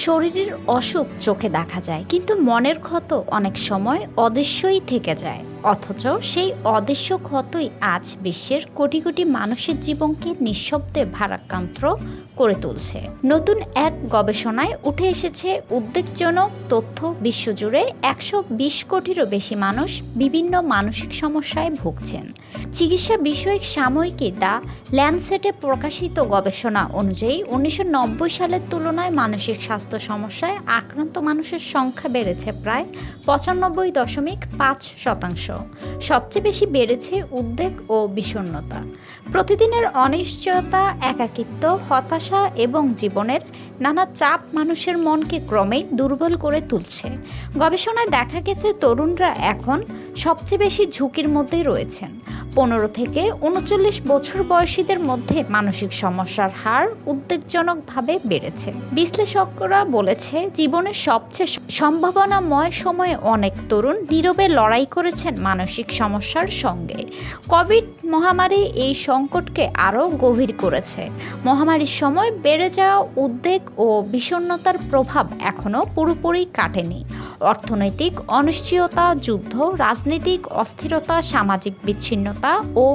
শরীরের অসুখ চোখে দেখা যায়, কিন্তু মনের ক্ষত অনেক সময় অদৃশ্যই থেকে যায়। অথচ সেই অদৃশ্য ক্ষতই আজ বিশ্বের কোটি কোটি মানুষের জীবনকে নিঃশব্দে ভারাক্রান্ত করে তুলছে। নতুন এক গবেষণায় উঠে এসেছে উদ্বেগজনক তথ্য। বিশ্বজুড়ে ১২০ কোটিরও বেশি মানুষ বিভিন্ন মানসিক সমস্যায় ভুগছেন। চিকিৎসা বিষয়ক সাময়িকী দ্য ল্যান্সেটে প্রকাশিত গবেষণা অনুযায়ী ১৯৯০ সালের তুলনায় মানসিক স্বাস্থ্য সমস্যায় আক্রান্ত মানুষের সংখ্যা বেড়েছে প্রায় ৯৫.৫%। সবচেয়ে বেশি বেড়েছে উদ্বেগ ও বিষণ্ণতা। প্রতিদিনের অনিশ্চয়তা, একাকিত্ব, হতাশা এবং জীবনের নানা চাপ মানুষের মনকে ক্রমেই দুর্বল করে তুলছে। গবেষণায় দেখা গেছে তরুণরা এখন সবচেয়ে বেশি ঝুঁকির মধ্যেই রয়েছেন। ১৫ থেকে ৩৯ বছর বয়সীদের মধ্যে মানসিক সমস্যার হার উদ্বেগজনকভাবে বেড়েছে। বিশ্লেষকরা বলেছে, জীবনের সবচেয়ে সম্ভাবনাময় সময়ে অনেক তরুণ নীরবে লড়াই করেছেন মানসিক সমস্যার সঙ্গে। কোভিড মহামারী এই সংকটকে আরও গভীর করেছে। মহামারীর সময় বেড়ে যাওয়া উদ্বেগ ও বিষণ্ণতার প্রভাব এখনও পুরোপুরি কাটেনি। অর্থনৈতিক অনিশ্চয়তা, যুদ্ধ, রাজনৈতিক অস্থিরতা, সামাজিক বিচ্ছিন্নতা ও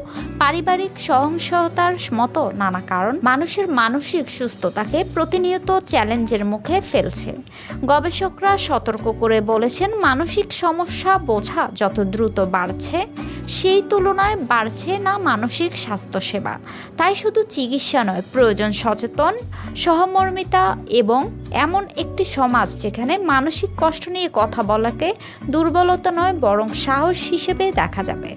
পারিবারিক সহিংসতার মতো নানা কারণ মানুষের মানসিক সুস্থতাকে প্রতিনিয়ত চ্যালেঞ্জের মুখে ফেলছে। গবেষকরা সতর্ক করে বলেছেন, মানসিক সমস্যা বোঝা যত দ্রুত বাড়ছে, সেই তুলনায় বাড়ছে না মানসিক স্বাস্থ্যসেবা। তাই শুধু চিকিৎসা নয়, প্রয়োজন সচেতন সহমর্মিতা এবং এমন একটি সমাজ যেখানে মানসিক কষ্ট নিয়ে কথা বলাকে দুর্বলতা নয় বরং সাহস হিসেবে দেখা যাবে।